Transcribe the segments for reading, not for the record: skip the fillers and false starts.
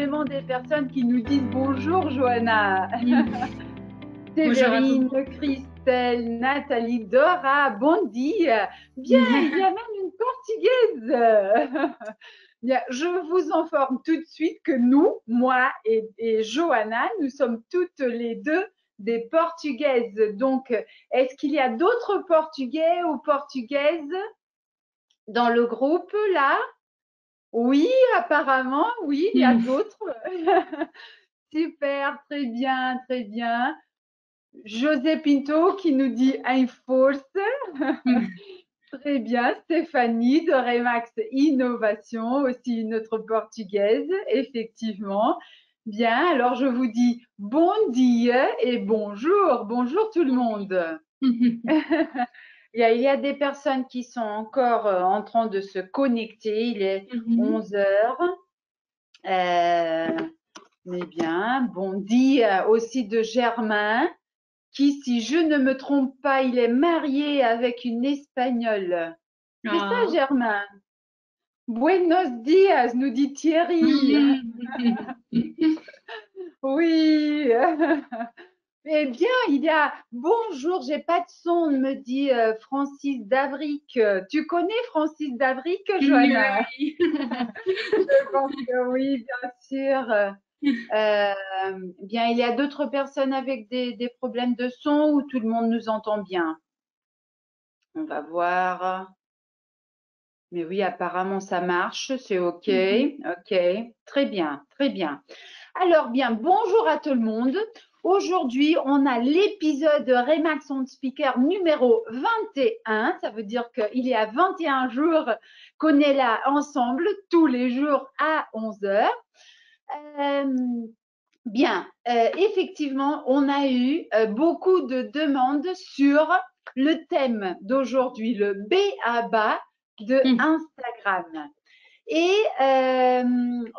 énormément des personnes qui nous disent bonjour, Johanna. Bonjour à tous. Séverine, Christelle, Nathalie, Dora, bon dia. Bien, il y a même une portugaise. Bien, je vous informe tout de suite que nous, moi et Johanna, nous sommes toutes les deux des portugaises. Donc, est-ce qu'il y a d'autres portugais ou portugaises dans le groupe là? Oui, apparemment, oui, il y a d'autres. Super, très bien, très bien. José Pinto qui nous dit ein force. Très bien. Stéphanie de Remax Innovation, aussi une autre portugaise, effectivement. Bien, alors je vous dis bon dia et bonjour. Bonjour tout le monde. Il y a des personnes qui sont encore en train de se connecter. Il est 11 heures. Mais bien, bon dia aussi de Germain qui, si je ne me trompe pas, il est marié avec une Espagnole. C'est ça, Germain? Buenos dias, nous dit Thierry. Oui. Eh bien, il y a bonjour, j'ai pas de son, me dit Francis Davric. Tu connais Francis Davric, Johanna? Oui. Je pense que oui, bien sûr. Bien, il y a d'autres personnes avec des problèmes de son ou tout le monde nous entend bien? On va voir. Mais oui, apparemment, ça marche. C'est OK. OK. Très bien. Très bien. Alors, bien, bonjour à tout le monde. Aujourd'hui, on a l'épisode Remax on Speaker numéro 21. Ça veut dire qu'il y a 21 jours qu'on est là ensemble, tous les jours à 11 heures. Bien, effectivement, on a eu beaucoup de demandes sur le thème d'aujourd'hui, le B.A.B.A. de Instagram. Et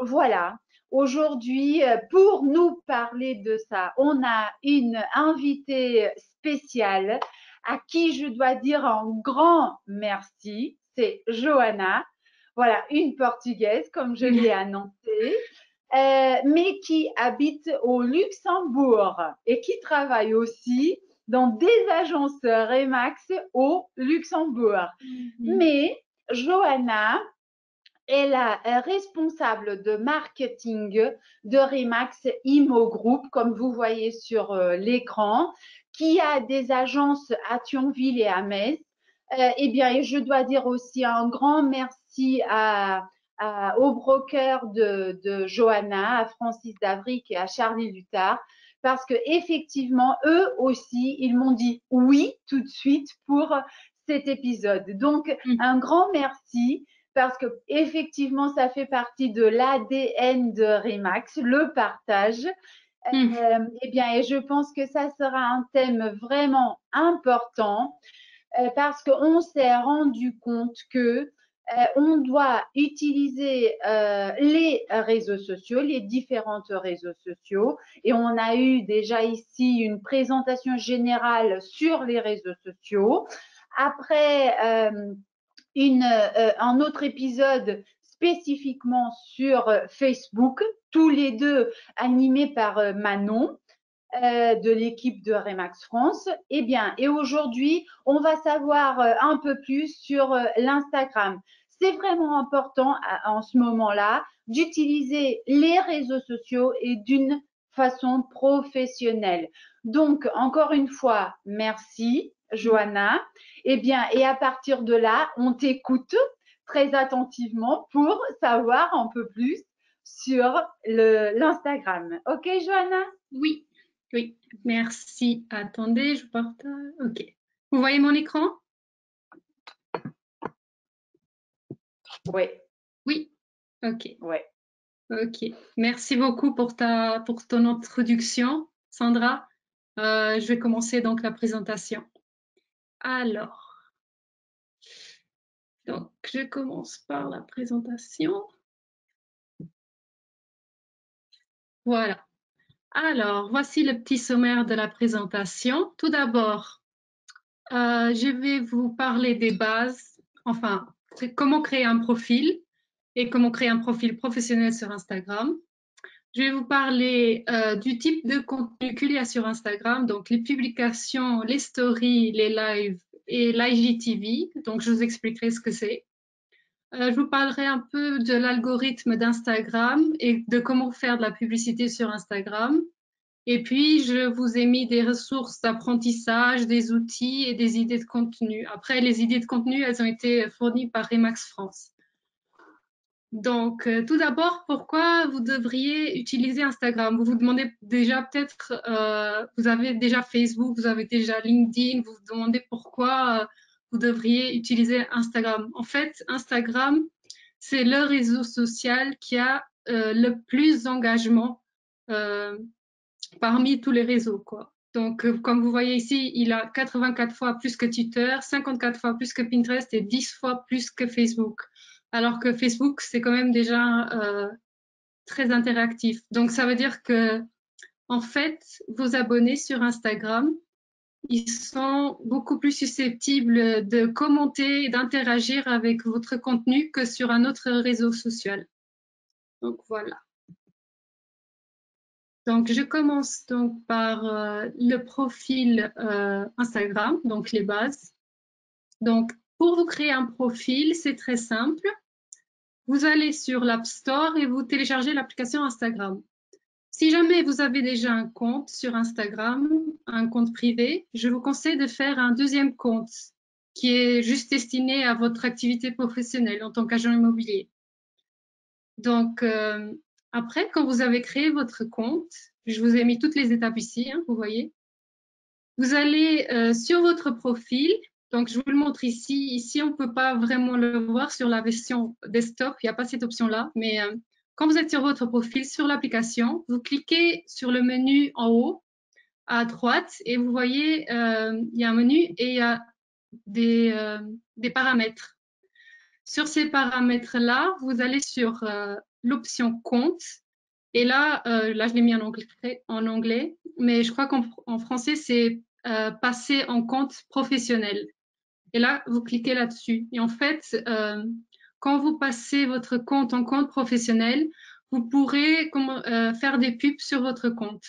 voilà, aujourd'hui, pour nous parler de ça, on a une invitée spéciale à qui je dois dire un grand merci. C'est Johanna, voilà, une Portugaise, comme je l'ai annoncé. Mais qui habite au Luxembourg et qui travaille aussi dans des agences Remax au Luxembourg. Mais Johanna est la responsable de marketing de Remax Imo Group, comme vous voyez sur l'écran, qui a des agences à Thionville et à Metz. Eh bien, je dois dire aussi un grand merci au broker de Johanna, à Francis Davric et à Charlie Lutard, parce que effectivement, eux aussi, ils m'ont dit oui tout de suite pour cet épisode. Donc, un grand merci parce que effectivement, ça fait partie de l'ADN de Remax, le partage. Eh bien, et je pense que ça sera un thème vraiment important parce qu'on s'est rendu compte que on doit utiliser les réseaux sociaux, les différents réseaux sociaux. Et on a eu déjà ici une présentation générale sur les réseaux sociaux. Après, un autre épisode spécifiquement sur Facebook, tous les deux animés par Manon de l'équipe de Remax France. Eh bien, et aujourd'hui, on va savoir un peu plus sur l'Instagram. C'est vraiment important en ce moment-là d'utiliser les réseaux sociaux et d'une façon professionnelle. Donc, encore une fois, merci, Johanna. Eh bien, et à partir de là, on t'écoute très attentivement pour savoir un peu plus sur l'Instagram. OK, Johanna? Oui, oui, merci. Attendez, je partage. OK. Vous voyez mon écran? Oui. Oui. OK. Oui. OK. Merci beaucoup pour ton introduction, Sandra. Je vais commencer donc la présentation. Alors, donc je commence par la présentation. Voilà. Alors, voici le petit sommaire de la présentation. Tout d'abord, je vais vous parler des bases, enfin, comment créer un profil et comment créer un profil professionnel sur Instagram. Je vais vous parler du type de contenu qu'il y a sur Instagram, donc les publications, les stories, les lives et l'IGTV. Donc, je vous expliquerai ce que c'est. Je vous parlerai un peu de l'algorithme d'Instagram et de comment faire de la publicité sur Instagram. Et puis, je vous ai mis des ressources d'apprentissage, des outils et des idées de contenu. Après, les idées de contenu, elles ont été fournies par Remax France. Donc, tout d'abord, pourquoi vous devriez utiliser Instagram? Vous vous demandez déjà peut-être, vous avez déjà Facebook, vous avez déjà LinkedIn, vous vous demandez pourquoi vous devriez utiliser Instagram. En fait, Instagram, c'est le réseau social qui a le plus d'engagement parmi tous les réseaux, quoi. Donc, comme vous voyez ici, il a 84 fois plus que Twitter, 54 fois plus que Pinterest et 10 fois plus que Facebook. Alors que Facebook, c'est quand même déjà très interactif. Donc, ça veut dire que, en fait, vos abonnés sur Instagram, ils sont beaucoup plus susceptibles de commenter et d'interagir avec votre contenu que sur un autre réseau social. Donc, voilà. Donc, je commence donc par le profil Instagram, donc les bases. Donc, pour vous créer un profil, c'est très simple. Vous allez sur l'App Store et vous téléchargez l'application Instagram. Si jamais vous avez déjà un compte sur Instagram, un compte privé, je vous conseille de faire un deuxième compte qui est juste destiné à votre activité professionnelle en tant qu'agent immobilier. Donc, après, quand vous avez créé votre compte, je vous ai mis toutes les étapes ici, hein, vous voyez. Vous allez sur votre profil. Donc, je vous le montre ici. Ici, on ne peut pas vraiment le voir sur la version desktop. Il n'y a pas cette option-là. Mais quand vous êtes sur votre profil, sur l'application, vous cliquez sur le menu en haut à droite et vous voyez, il y a un menu et il y a des paramètres. Sur ces paramètres-là, vous allez sur l'option compte. Et là, je l'ai mis en anglais, mais je crois qu'en français, c'est passer en compte professionnel. Et là, vous cliquez là-dessus. Et en fait, quand vous passez votre compte en compte professionnel, vous pourrez faire des pubs sur votre compte.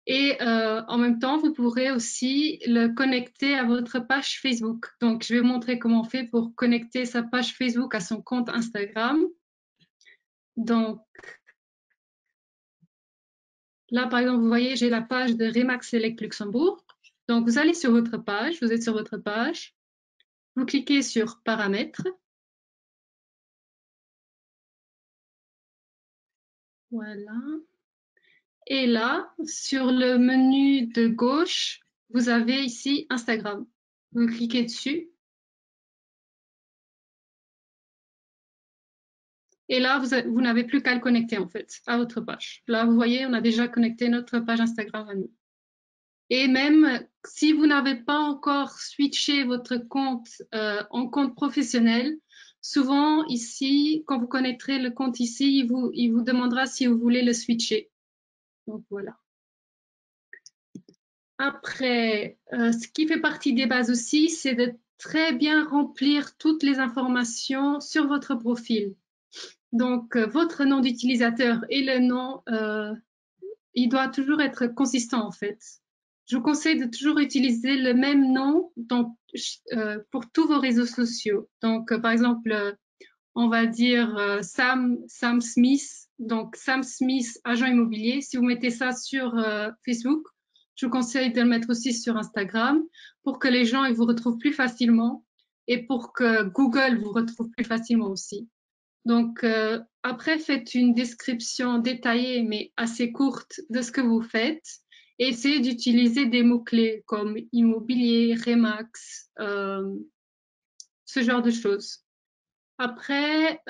Et en même temps, vous pourrez aussi le connecter à votre page Facebook. Donc, je vais vous montrer comment on fait pour connecter sa page Facebook à son compte Instagram. Donc, là, par exemple, vous voyez, j'ai la page de Remax Select Luxembourg. Donc, vous allez sur votre page, vous êtes sur votre page, vous cliquez sur Paramètres. Voilà. Et là, sur le menu de gauche, vous avez ici Instagram. Vous cliquez dessus. Et là, vous n'avez plus qu'à le connecter, en fait, à votre page. Là, vous voyez, on a déjà connecté notre page Instagram à nous. Et même si vous n'avez pas encore switché votre compte en compte professionnel, souvent ici, quand vous connecterez le compte ici, il vous demandera si vous voulez le switcher. Donc voilà. Après, ce qui fait partie des bases aussi, c'est de très bien remplir toutes les informations sur votre profil. Donc, votre nom d'utilisateur et le nom, il doit toujours être consistant en fait. Je vous conseille de toujours utiliser le même nom pour tous vos réseaux sociaux. Donc, par exemple, on va dire Sam Smith. Donc, Sam Smith, agent immobilier. Si vous mettez ça sur Facebook, je vous conseille de le mettre aussi sur Instagram pour que les gens ils vous retrouvent plus facilement et pour que Google vous retrouve plus facilement aussi. Donc, après, faites une description détaillée mais assez courte de ce que vous faites et essayez d'utiliser des mots-clés comme immobilier, Remax, ce genre de choses. Après,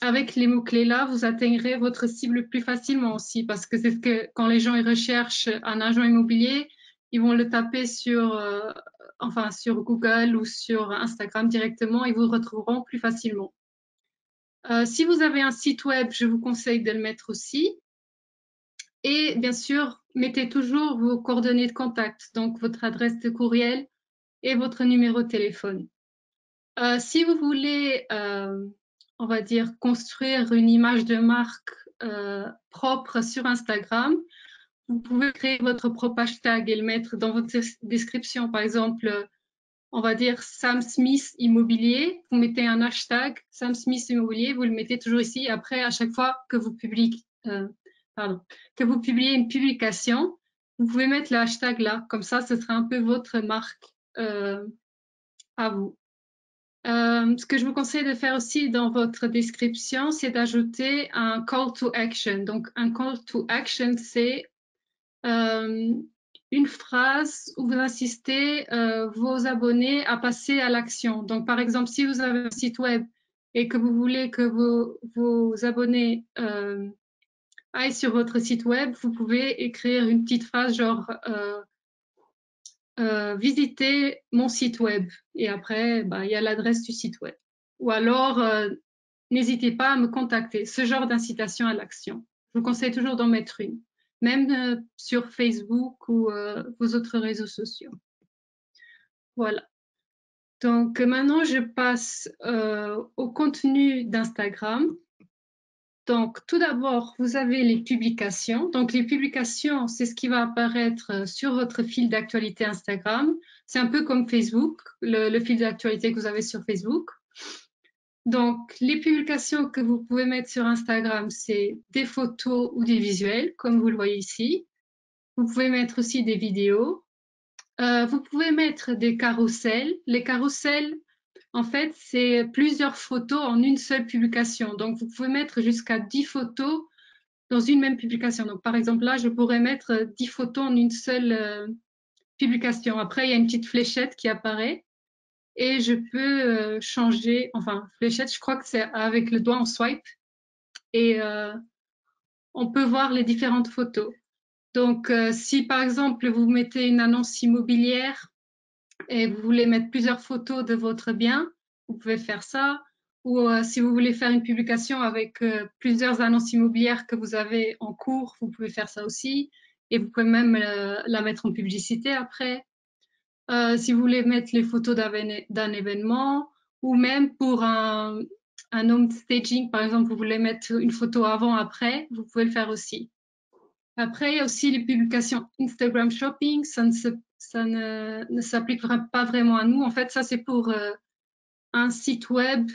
avec les mots-clés là, vous atteindrez votre cible plus facilement aussi parce que c'est ce que quand les gens ils recherchent un agent immobilier, ils vont le taper sur Google ou sur Instagram directement, ils vous retrouveront plus facilement. Si vous avez un site web, je vous conseille de le mettre aussi. Et bien sûr, mettez toujours vos coordonnées de contact, donc votre adresse de courriel et votre numéro de téléphone. Si vous voulez, on va dire, construire une image de marque propre sur Instagram, vous pouvez créer votre propre hashtag et le mettre dans votre description. Par exemple, on va dire Sam Smith Immobilier. Vous mettez un hashtag Sam Smith Immobilier, vous le mettez toujours ici. Après, à chaque fois que vous publiez une publication, vous pouvez mettre le hashtag là. Comme ça, ce sera un peu votre marque à vous. Ce que je vous conseille de faire aussi dans votre description, c'est d'ajouter un call to action. Donc, un call to action, c'est une phrase où vous insistez vos abonnés à passer à l'action. Donc, par exemple, si vous avez un site web et que vous voulez que vos abonnés aillent sur votre site web, vous pouvez écrire une petite phrase genre visitez mon site web. Et après, il y a l'adresse du site web. Ou alors, n'hésitez pas à me contacter. Ce genre d'incitation à l'action. Je vous conseille toujours d'en mettre une, même sur Facebook ou vos autres réseaux sociaux. Voilà. Donc, maintenant, je passe au contenu d'Instagram. Donc, tout d'abord, vous avez les publications. Donc, les publications, c'est ce qui va apparaître sur votre fil d'actualité Instagram. C'est un peu comme Facebook, le fil d'actualité que vous avez sur Facebook. Donc, les publications que vous pouvez mettre sur Instagram, c'est des photos ou des visuels, comme vous le voyez ici. Vous pouvez mettre aussi des vidéos. Vous pouvez mettre des carousels. Les carousels, en fait, c'est plusieurs photos en une seule publication. Donc, vous pouvez mettre jusqu'à 10 photos dans une même publication. Donc, par exemple, là, je pourrais mettre 10 photos en une seule publication. Après, il y a une petite fléchette qui apparaît et je peux changer, enfin, fléchette, je crois que c'est avec le doigt en swipe et on peut voir les différentes photos. Donc, si par exemple, vous mettez une annonce immobilière et vous voulez mettre plusieurs photos de votre bien, vous pouvez faire ça. Ou si vous voulez faire une publication avec plusieurs annonces immobilières que vous avez en cours, vous pouvez faire ça aussi. Et vous pouvez même la mettre en publicité après. Si vous voulez mettre les photos d'un événement ou même pour un home staging, par exemple, vous voulez mettre une photo avant-après, vous pouvez le faire aussi. Après, il y a aussi les publications Instagram Shopping. Ça ne s'applique pas vraiment à nous. En fait, ça, c'est pour un site web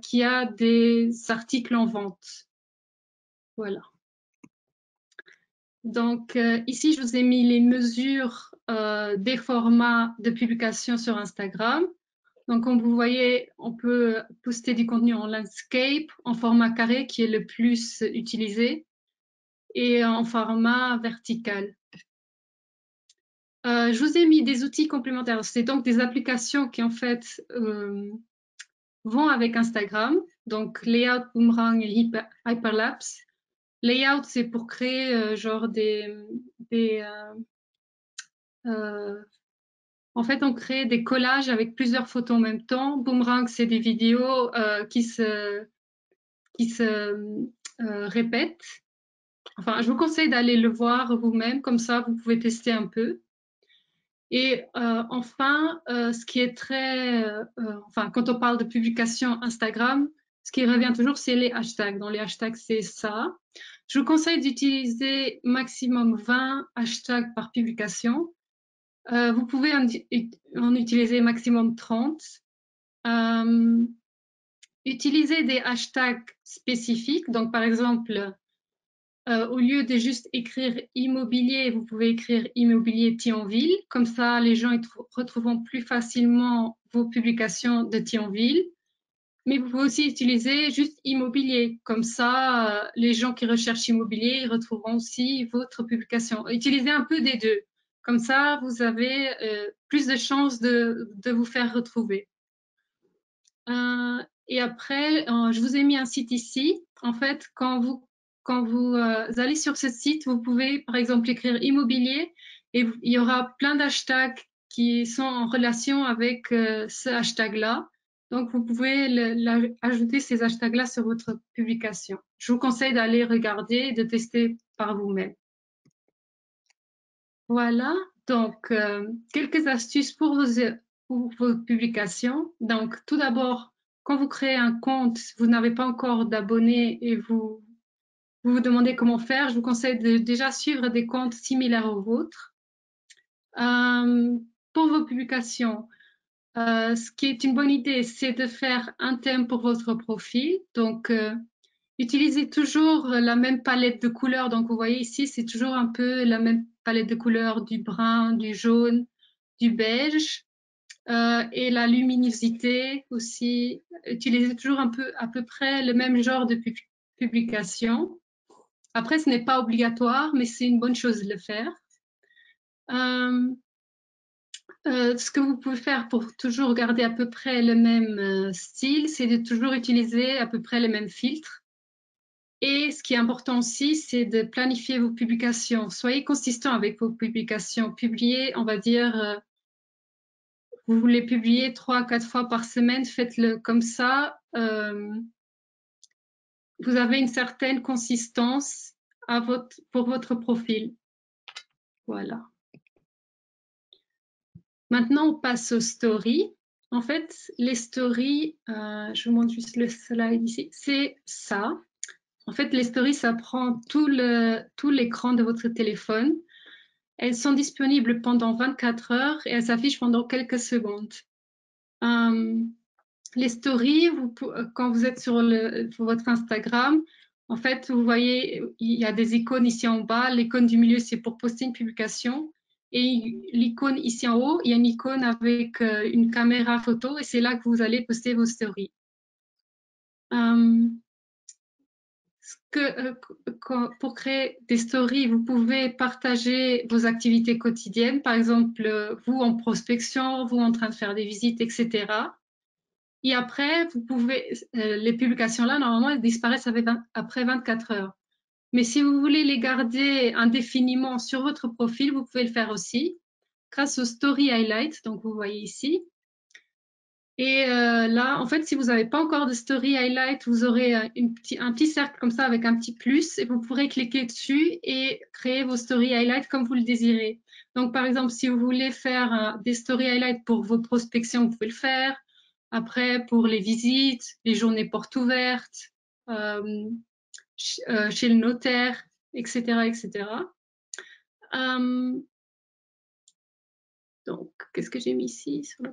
qui a des articles en vente. Voilà. Donc, ici, je vous ai mis les mesures des formats de publication sur Instagram. Donc, comme vous voyez, on peut poster du contenu en landscape, en format carré, qui est le plus utilisé, et en format vertical. Je vous ai mis des outils complémentaires. C'est donc des applications qui, en fait, vont avec Instagram. Donc, Layout, Boomerang et Hyperlapse. Layout, c'est pour créer genre en fait, on crée des collages avec plusieurs photos en même temps. Boomerang, c'est des vidéos qui se répètent. Enfin, je vous conseille d'aller le voir vous-même, comme ça, vous pouvez tester un peu. Et enfin, ce qui est enfin, quand on parle de publication Instagram, ce qui revient toujours, c'est les hashtags. Dans les hashtags, c'est ça. Je vous conseille d'utiliser maximum 20 hashtags par publication. Vous pouvez en utiliser maximum 30. Utilisez des hashtags spécifiques. Donc, par exemple, au lieu de juste écrire immobilier, vous pouvez écrire immobilier Thionville. Comme ça, les gens retrouveront plus facilement vos publications de Thionville. Mais vous pouvez aussi utiliser juste immobilier. Comme ça, les gens qui recherchent immobilier, ils retrouveront aussi votre publication. Utilisez un peu des deux. Comme ça, vous avez plus de chances de vous faire retrouver. Et après, je vous ai mis un site ici. En fait, quand vous allez sur ce site, vous pouvez, par exemple, écrire immobilier et il y aura plein d'hashtags qui sont en relation avec ce hashtag-là. Donc, vous pouvez ajouter ces hashtags-là sur votre publication. Je vous conseille d'aller regarder et de tester par vous-même. Voilà, donc quelques astuces pour vos publications. Donc, tout d'abord, quand vous créez un compte, vous n'avez pas encore d'abonnés et vous vous vous demandez comment faire, je vous conseille de déjà suivre des comptes similaires aux vôtres. Pour vos publications, ce qui est une bonne idée, c'est de faire un thème pour votre profil. Donc, utilisez toujours la même palette de couleurs. Donc, vous voyez ici, c'est toujours un peu la même palette de couleurs, du brun, du jaune, du beige. Et la luminosité aussi. Utilisez toujours à peu près le même genre de publication. Après, ce n'est pas obligatoire, mais c'est une bonne chose de le faire. Ce que vous pouvez faire pour toujours garder à peu près le même style, c'est de toujours utiliser à peu près les mêmes filtres. Et ce qui est important aussi, c'est de planifier vos publications. Soyez consistant avec vos publications. Publiez, on va dire, vous voulez publier 3 à 4 fois par semaine, faites-le comme ça. Vous avez une certaine consistance pour votre profil. Voilà. Maintenant, on passe aux stories. En fait, les stories, je vous montre juste le slide ici, c'est ça. En fait, les stories, ça prend tout l'écran de votre téléphone. Elles sont disponibles pendant 24 heures et elles s'affichent pendant quelques secondes. Les stories, quand vous êtes sur votre Instagram, en fait, vous voyez, il y a des icônes ici en bas. L'icône du milieu, c'est pour poster une publication. Et l'icône ici en haut, il y a une icône avec une caméra photo et c'est là que vous allez poster vos stories. Pour créer des stories, vous pouvez partager vos activités quotidiennes. Par exemple, vous en prospection, vous en train de faire des visites, etc. Et après, vous pouvez, les publications-là, normalement, elles disparaissent après 24 heures. Mais si vous voulez les garder indéfiniment sur votre profil, vous pouvez le faire aussi grâce au Story Highlight, donc vous voyez ici. Et là, en fait, si vous n'avez pas encore de Story Highlight, vous aurez un petit cercle comme ça avec un petit plus et vous pourrez cliquer dessus et créer vos Story Highlights comme vous le désirez. Donc, par exemple, si vous voulez faire des Story Highlights pour vos prospections, vous pouvez le faire. Après, pour les visites, les journées portes ouvertes, chez le notaire, etc., etc. Donc, qu'est-ce que j'ai mis ici sur le...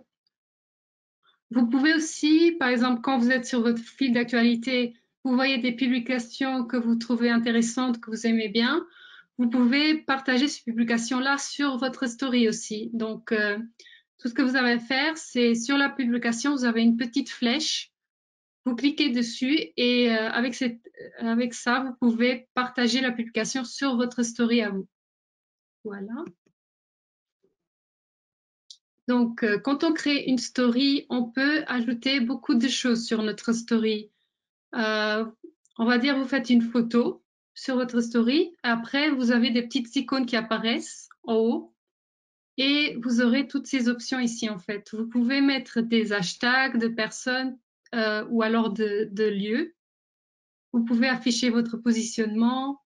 Vous pouvez aussi, par exemple, quand vous êtes sur votre fil d'actualité, vous voyez des publications que vous trouvez intéressantes, que vous aimez bien, vous pouvez partager ces publications-là sur votre story aussi. Donc, tout ce que vous avez à faire, c'est sur la publication, vous avez une petite flèche, vous cliquez dessus et avec ça, vous pouvez partager la publication sur votre story à vous. Voilà. Donc, quand on crée une story, on peut ajouter beaucoup de choses sur notre story. On va dire, vous faites une photo sur votre story. Après, vous avez des petites icônes qui apparaissent en haut. Et vous aurez toutes ces options ici, en fait. Vous pouvez mettre des hashtags de personnes ou alors de lieux. Vous pouvez afficher votre positionnement.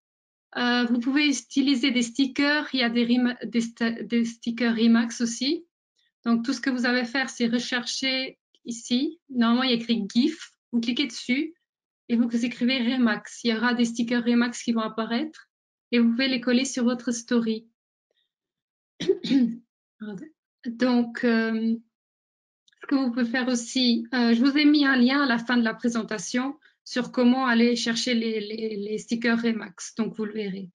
Vous pouvez utiliser des stickers. Il y a des stickers Remax aussi. Donc, tout ce que vous avez à faire, c'est rechercher ici. Normalement, il y a écrit GIF. Vous cliquez dessus et vous écrivez Remax. Il y aura des stickers Remax qui vont apparaître et vous pouvez les coller sur votre story. Donc, ce que vous pouvez faire aussi, je vous ai mis un lien à la fin de la présentation sur comment aller chercher les stickers Remax. Donc, vous le verrez.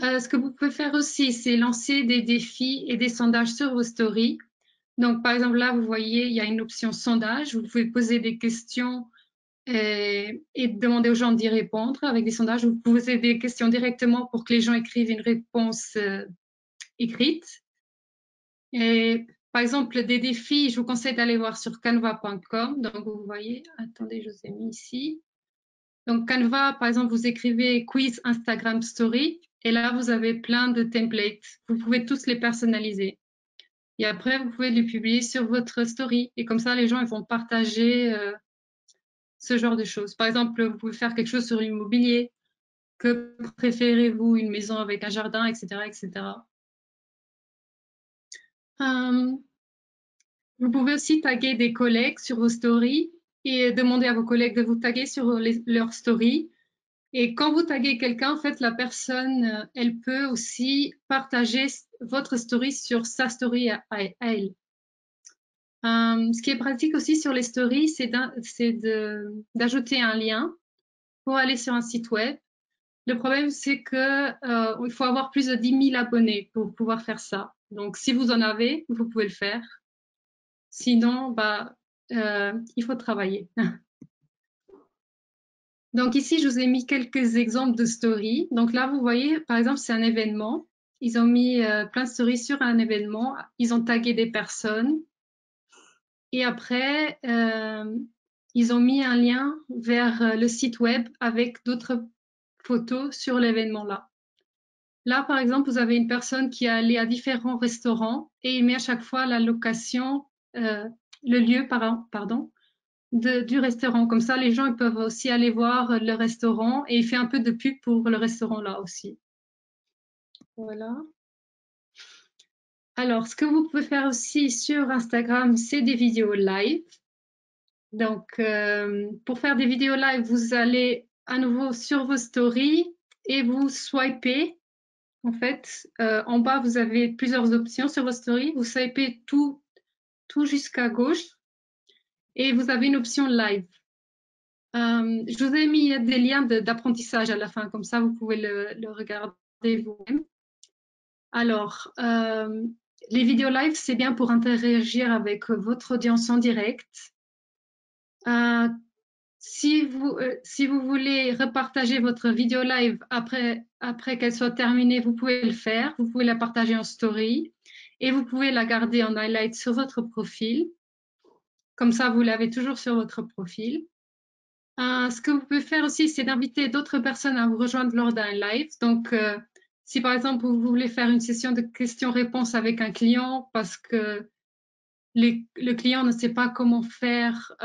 Ce que vous pouvez faire aussi, c'est lancer des défis et des sondages sur vos stories. Donc, par exemple, là, vous voyez, il y a une option sondage. Vous pouvez poser des questions et demander aux gens d'y répondre avec des sondages. Vous posez des questions directement pour que les gens écrivent une réponse écrite. Et par exemple, des défis, je vous conseille d'aller voir sur canva.com. Donc, vous voyez, attendez, je vous ai mis ici. Donc, Canva, par exemple, vous écrivez quiz Instagram Story et là, vous avez plein de templates. Vous pouvez tous les personnaliser. Et après, vous pouvez les publier sur votre story. Et comme ça, les gens ils vont partager ce genre de choses. Par exemple, vous pouvez faire quelque chose sur l'immobilier. Que préférez-vous, une maison avec un jardin, etc., etc. Vous pouvez aussi taguer des collègues sur vos stories et demander à vos collègues de vous taguer sur leurs stories. Et quand vous taguez quelqu'un, en fait, la personne, elle peut aussi partager votre story sur sa story à elle. Ce qui est pratique aussi sur les stories, c'est d'ajouter un lien pour aller sur un site web. Le problème, c'est que il faut avoir plus de 10 000 abonnés pour pouvoir faire ça. Donc, si vous en avez, vous pouvez le faire. Sinon, il faut travailler. Donc ici, je vous ai mis quelques exemples de stories. Donc là, vous voyez, par exemple, c'est un événement. Ils ont mis plein de stories sur un événement. Ils ont tagué des personnes. Et après, ils ont mis un lien vers le site web avec d'autres photos sur l'événement-là. Là, par exemple, vous avez une personne qui est allée à différents restaurants et il met à chaque fois la location, le lieu, pardon, du restaurant. Comme ça, les gens ils peuvent aussi aller voir le restaurant et il fait un peu de pub pour le restaurant là aussi. Voilà. Alors, ce que vous pouvez faire aussi sur Instagram, c'est des vidéos live. Donc, pour faire des vidéos live, vous allez à nouveau sur vos stories et vous swipez. En fait, en bas, vous avez plusieurs options sur vos stories. Vous swipez tout jusqu'à gauche et vous avez une option live. Je vous ai mis des liens d'apprentissage à la fin, comme ça vous pouvez le regarder vous-même. Alors, les vidéos live, c'est bien pour interagir avec votre audience en direct. Si vous voulez repartager votre vidéo live après qu'elle soit terminée, vous pouvez le faire. Vous pouvez la partager en story et vous pouvez la garder en highlight sur votre profil. Comme ça, vous l'avez toujours sur votre profil. Ce que vous pouvez faire aussi, c'est d'inviter d'autres personnes à vous rejoindre lors d'un live. Donc, si par exemple, vous voulez faire une session de questions-réponses avec un client parce que le client ne sait pas comment faire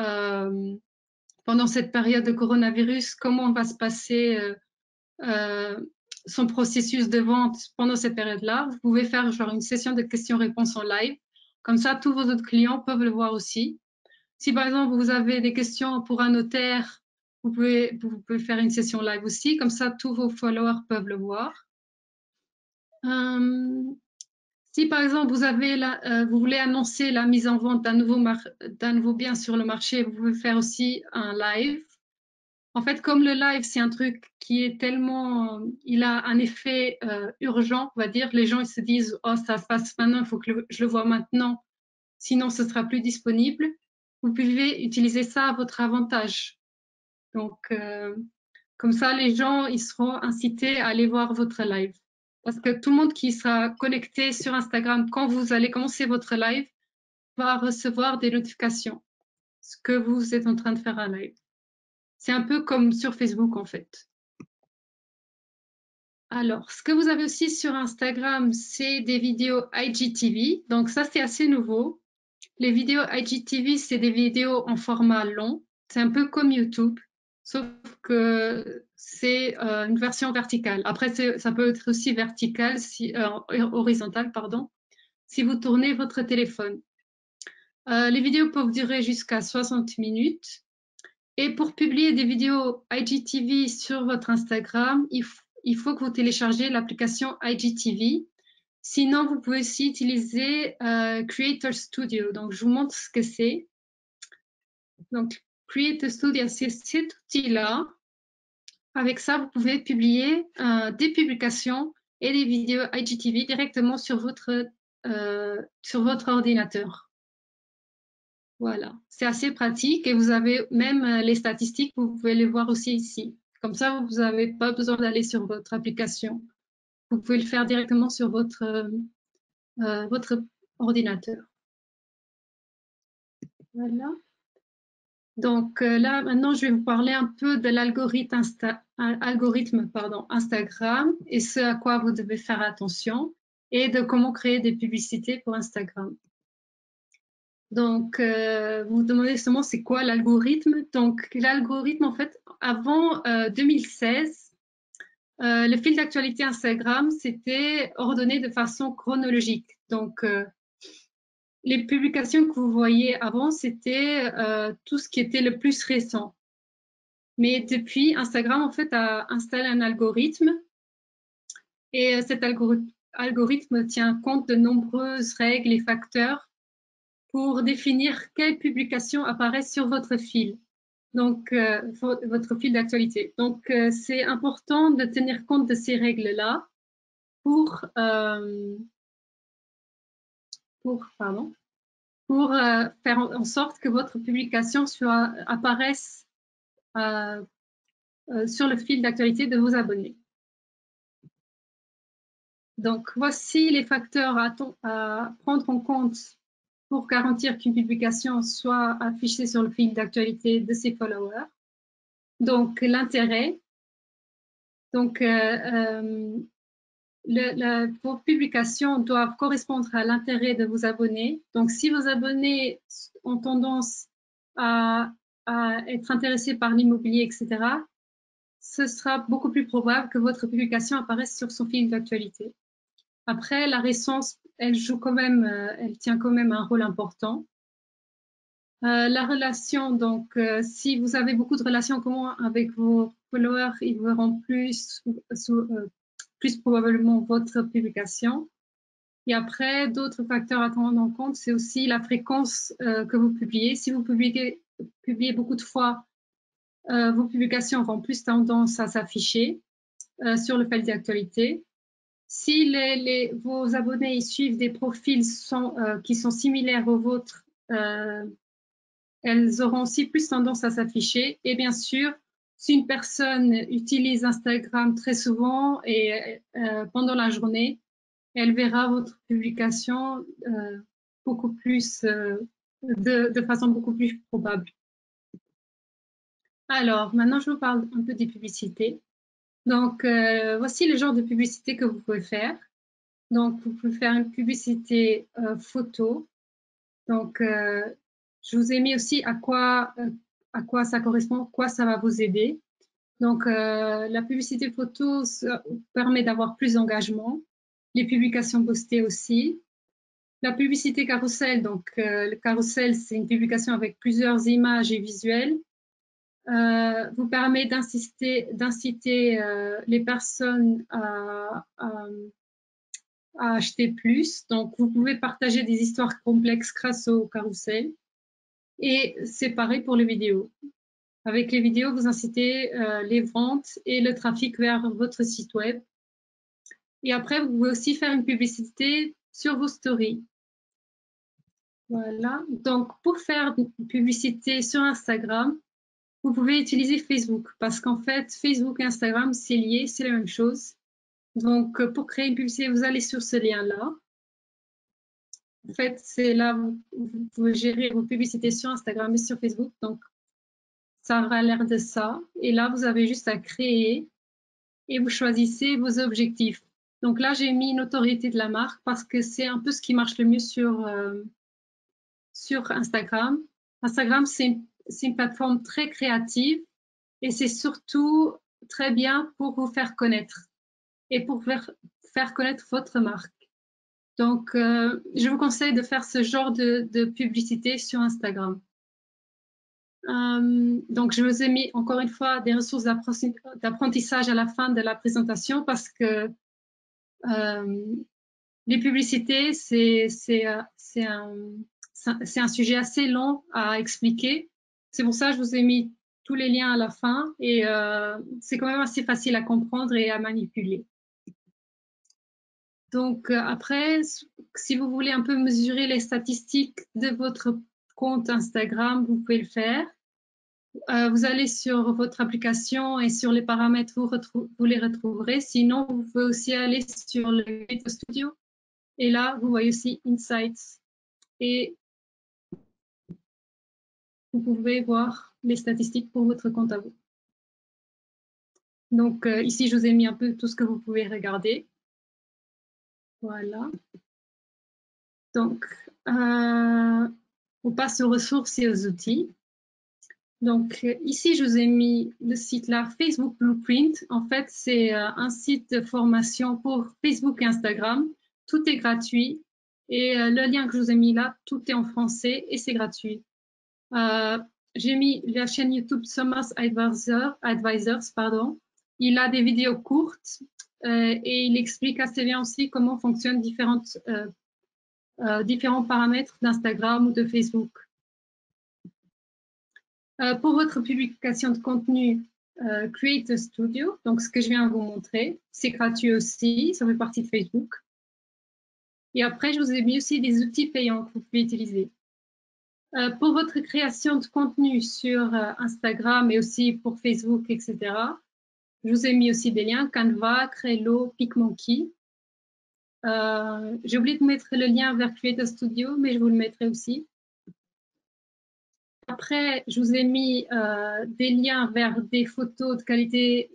pendant cette période de coronavirus, comment va se passer son processus de vente pendant cette période-là, vous pouvez faire genre une session de questions-réponses en live. Comme ça, tous vos autres clients peuvent le voir aussi. Si par exemple, vous avez des questions pour un notaire, vous pouvez faire une session live aussi. Comme ça, tous vos followers peuvent le voir. Si par exemple, vous voulez annoncer la mise en vente d'un nouveau bien sur le marché, vous pouvez faire aussi un live. En fait, comme le live, c'est un truc qui est tellement, il a un effet urgent, on va dire. Les gens, ils se disent, oh, ça se passe maintenant, il faut que je le vois maintenant, sinon ce sera plus disponible. Vous pouvez utiliser ça à votre avantage. Donc, comme ça, les gens, ils seront incités à aller voir votre live. Parce que tout le monde qui sera connecté sur Instagram quand vous allez commencer votre live va recevoir des notifications, ce que vous êtes en train de faire en live. C'est un peu comme sur Facebook, en fait. Alors, ce que vous avez aussi sur Instagram, c'est des vidéos IGTV. Donc, ça, c'est assez nouveau. Les vidéos IGTV, c'est des vidéos en format long. C'est un peu comme YouTube, sauf que c'est une version verticale. Après, ça peut être aussi vertical, horizontal, pardon, si vous tournez votre téléphone. Les vidéos peuvent durer jusqu'à 60 minutes. Et pour publier des vidéos IGTV sur votre Instagram, il faut que vous téléchargez l'application IGTV. Sinon, vous pouvez aussi utiliser Creator Studio. Donc, je vous montre ce que c'est. Donc, Creator Studio, c'est cet outil-là. Avec ça, vous pouvez publier des publications et des vidéos IGTV directement sur votre ordinateur. Voilà, c'est assez pratique et vous avez même les statistiques, vous pouvez les voir aussi ici. Comme ça, vous n'avez pas besoin d'aller sur votre application. Vous pouvez le faire directement sur votre ordinateur. Voilà. Donc là, maintenant, je vais vous parler un peu de l'algorithme Instagram et ce à quoi vous devez faire attention et de comment créer des publicités pour Instagram. Donc, vous vous demandez justement c'est quoi l'algorithme. Donc, l'algorithme, en fait, avant 2016, le fil d'actualité Instagram, c'était ordonné de façon chronologique. Donc, les publications que vous voyez avant, c'était tout ce qui était le plus récent. Mais depuis, Instagram, en fait, a installé un algorithme et cet algorithme tient compte de nombreuses règles et facteurs pour définir quelles publications apparaissent sur votre fil. Donc, votre fil d'actualité. Donc, c'est important de tenir compte de ces règles-là pour faire en sorte que votre publication apparaisse sur le fil d'actualité de vos abonnés. Donc, voici les facteurs à prendre en compte pour garantir qu'une publication soit affichée sur le fil d'actualité de ses followers. Donc, l'intérêt. Donc, vos publications doivent correspondre à l'intérêt de vos abonnés. Donc, si vos abonnés ont tendance à être intéressés par l'immobilier, etc., ce sera beaucoup plus probable que votre publication apparaisse sur son fil d'actualité. Après, la récence, elle tient quand même un rôle important. La relation, donc, si vous avez beaucoup de relations communes avec vos followers, ils verront plus probablement votre publication. Et après, d'autres facteurs à prendre en compte, c'est aussi la fréquence que vous publiez. Si vous publiez beaucoup de fois, vos publications auront plus tendance à s'afficher sur le fil d'actualité. Si vos abonnés suivent des profils qui sont similaires aux vôtres, elles auront aussi plus tendance à s'afficher. Et bien sûr, si une personne utilise Instagram très souvent et pendant la journée, elle verra votre publication beaucoup plus, de façon beaucoup plus probable. Alors, maintenant, je vous parle un peu des publicités. Donc, voici le genre de publicité que vous pouvez faire. Donc, vous pouvez faire une publicité photo. Donc, je vous ai mis aussi à quoi ça correspond, quoi ça va vous aider. Donc, la publicité photo permet d'avoir plus d'engagement. Les publications postées aussi. La publicité carrousel, donc le carrousel, c'est une publication avec plusieurs images et visuels. Vous permet d'inciter les personnes à acheter plus. Donc, vous pouvez partager des histoires complexes grâce au carrousel. Et c'est pareil pour les vidéos. Avec les vidéos, vous incitez les ventes et le trafic vers votre site web. Et après, vous pouvez aussi faire une publicité sur vos stories. Voilà. Donc, pour faire une publicité sur Instagram, vous pouvez utiliser Facebook parce qu'en fait, Facebook et Instagram, c'est lié, c'est la même chose. Donc, pour créer une publicité, vous allez sur ce lien-là. En fait, c'est là où vous pouvez gérer vos publicités sur Instagram et sur Facebook. Donc, ça aura l'air de ça. Et là, vous avez juste à créer et vous choisissez vos objectifs. Donc là, j'ai mis notoriété de la marque parce que c'est un peu ce qui marche le mieux sur Instagram. Instagram, c'est une plateforme très créative et c'est surtout très bien pour vous faire connaître et pour faire connaître votre marque. Donc, je vous conseille de faire ce genre de publicité sur Instagram. Donc, je vous ai mis encore une fois des ressources d'apprentissage à la fin de la présentation parce que les publicités, c'est un sujet assez long à expliquer. C'est pour ça que je vous ai mis tous les liens à la fin et c'est quand même assez facile à comprendre et à manipuler. Donc après, si vous voulez un peu mesurer les statistiques de votre compte Instagram, vous pouvez le faire. Vous allez sur votre application et sur les paramètres, vous les retrouverez. Sinon, vous pouvez aussi aller sur le Video Studio. Et là, vous voyez aussi Insights. Et vous pouvez voir les statistiques pour votre compte à vous. Donc, ici, je vous ai mis un peu tout ce que vous pouvez regarder. Voilà. Donc, on passe aux ressources et aux outils. Donc, ici, je vous ai mis le site là, Facebook Blueprint. En fait, c'est un site de formation pour Facebook et Instagram. Tout est gratuit. Et le lien que je vous ai mis là, tout est en français et c'est gratuit. j'ai mis la chaîne YouTube Somas Advisors, pardon. Il a des vidéos courtes et il explique assez bien aussi comment fonctionnent différents paramètres d'Instagram ou de Facebook. Pour votre publication de contenu, Creator Studio, donc ce que je viens de vous montrer, c'est gratuit aussi, ça fait partie de Facebook. Et après, je vous ai mis aussi des outils payants que vous pouvez utiliser. Pour votre création de contenu sur Instagram et aussi pour Facebook, etc., je vous ai mis aussi des liens, Canva, Trello, PicMonkey. J'ai oublié de mettre le lien vers Creator Studio, mais je vous le mettrai aussi. Après, je vous ai mis des liens vers des photos de qualité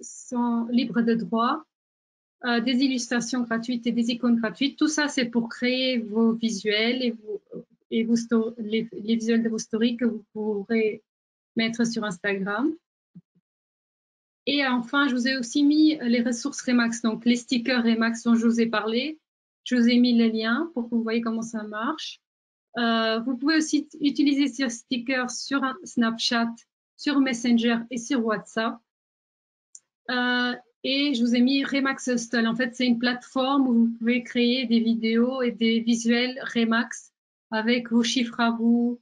libre de droit, des illustrations gratuites et des icônes gratuites. Tout ça, c'est pour créer vos visuels et les visuels de vos stories que vous pourrez mettre sur Instagram. Et enfin, je vous ai aussi mis les ressources Remax, donc les stickers Remax dont je vous ai parlé. Je vous ai mis les liens pour que vous voyez comment ça marche. Vous pouvez aussi utiliser ces stickers sur Snapchat, sur Messenger et sur WhatsApp. Et je vous ai mis Remax Hustle. En fait, c'est une plateforme où vous pouvez créer des vidéos et des visuels Remax avec vos chiffres à vous,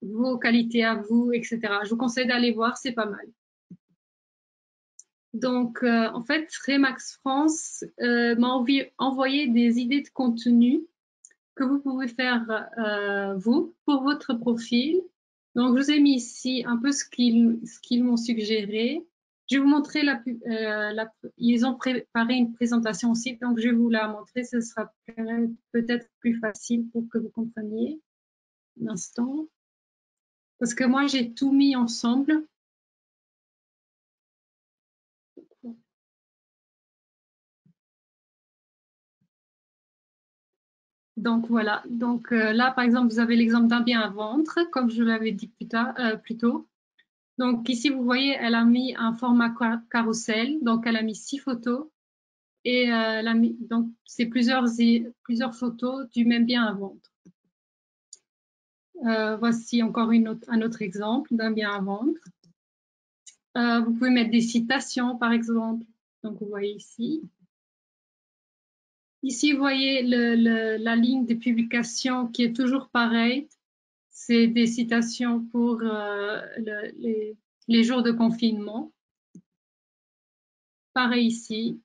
vos qualités à vous, etc. Je vous conseille d'aller voir, c'est pas mal. Donc, en fait, Remax France m'a envoyé des idées de contenu que vous pouvez faire vous pour votre profil. Donc, je vous ai mis ici un peu ce qu'ils m'ont suggéré. Je vais vous montrer ils ont préparé une présentation aussi, donc je vais vous la montrer. Ce sera peut-être plus facile pour que vous compreniez un instant. Parce que moi, j'ai tout mis ensemble. Donc voilà, donc là par exemple vous avez l'exemple d'un bien à vendre, comme je l'avais dit plus tôt. Donc ici vous voyez, elle a mis un format carrousel, donc elle a mis 6 photos et elle a mis, donc c'est plusieurs photos du même bien à vendre. Voici encore un autre exemple d'un bien à vendre. Vous pouvez mettre des citations par exemple, donc vous voyez ici. Ici, vous voyez la ligne de publication qui est toujours pareille. C'est des citations pour les jours de confinement. Pareil ici.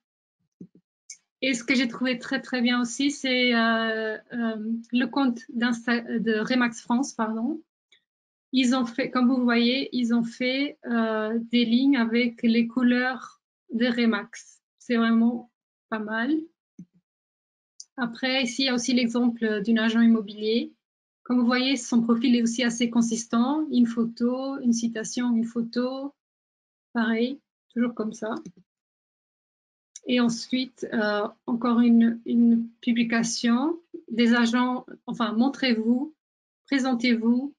Et ce que j'ai trouvé très, très bien aussi, c'est le compte de Remax France, pardon. Ils ont fait, comme vous voyez, ils ont fait des lignes avec les couleurs de Remax. C'est vraiment pas mal. Après, ici, il y a aussi l'exemple d'un agent immobilier. Comme vous voyez, son profil est aussi assez consistant. Une photo, une citation, une photo. Pareil, toujours comme ça. Et ensuite, encore une publication des agents, enfin, montrez-vous, présentez-vous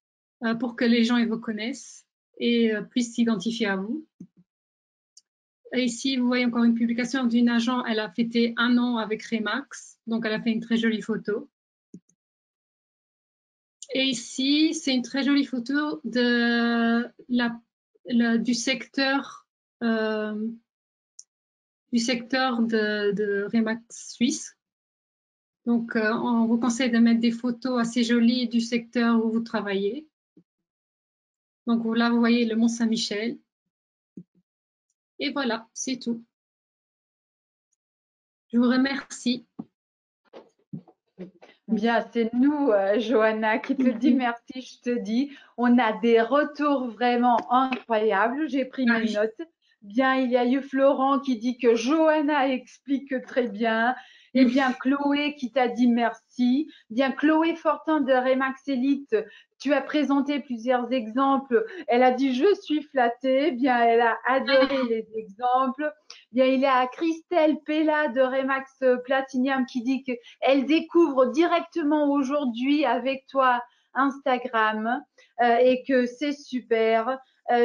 pour que les gens ils vous connaissent et puissent s'identifier à vous. Et ici, vous voyez encore une publication d'une agent, elle a fêté 1 an avec Remax, donc elle a fait une très jolie photo. Et ici, c'est une très jolie photo de du secteur de Remax Suisse. Donc, on vous conseille de mettre des photos assez jolies du secteur où vous travaillez. Donc là, vous voyez le Mont Saint-Michel. Et voilà, c'est tout. Je vous remercie. Bien, c'est nous, Johanna, qui te dit merci, je te dis. On a des retours vraiment incroyables. J'ai pris mes notes. Bien, il y a eu Florent qui dit que Johanna explique très bien. Et bien, Chloé qui t'a dit merci. Bien, Chloé Fortin de Remax Elite, tu as présenté plusieurs exemples. Elle a dit je suis flattée. Bien, elle a adoré les exemples. Bien, il y a Christelle Pella de Remax Platinum qui dit qu'elle découvre directement aujourd'hui avec toi Instagram et que c'est super.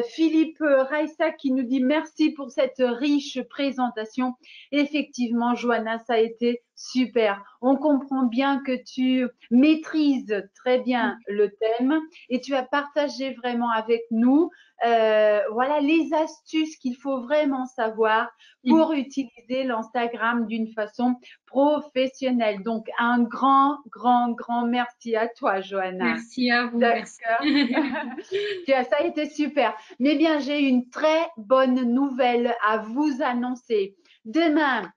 Philippe Raissa qui nous dit merci pour cette riche présentation. Effectivement, Johanna, ça a été super. On comprend bien que tu maîtrises très bien le thème et tu as partagé vraiment avec nous, voilà, les astuces qu'il faut vraiment savoir pour utiliser l'Instagram d'une façon professionnelle. Donc, un grand, grand, grand merci à toi, Johanna. Merci à vous. D'accord. Merci. Ça a été super. Mais bien, j'ai une très bonne nouvelle à vous annoncer. Demain,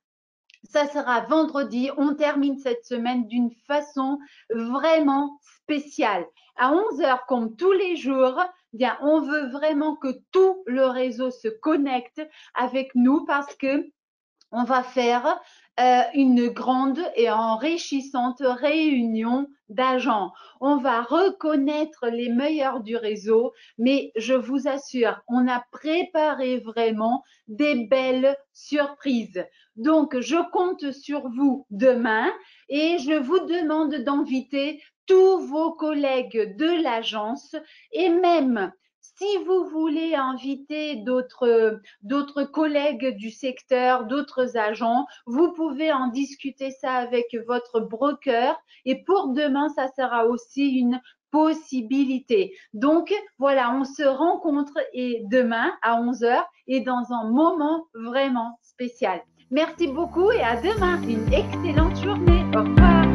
ça sera vendredi. On termine cette semaine d'une façon vraiment spéciale. À 11 heures, comme tous les jours, bien, on veut vraiment que tout le réseau se connecte avec nous parce que on va faire une grande et enrichissante réunion d'agents. On va reconnaître les meilleurs du réseau, mais je vous assure, on a préparé vraiment des belles surprises. Donc, je compte sur vous demain et je vous demande d'inviter tous vos collègues de l'agence et même si vous voulez inviter d'autres collègues du secteur, d'autres agents, vous pouvez en discuter ça avec votre broker et pour demain, ça sera aussi une possibilité. Donc, voilà, on se rencontre et demain à 11 heures et dans un moment vraiment spécial. Merci beaucoup et à demain. Une excellente journée. Au revoir.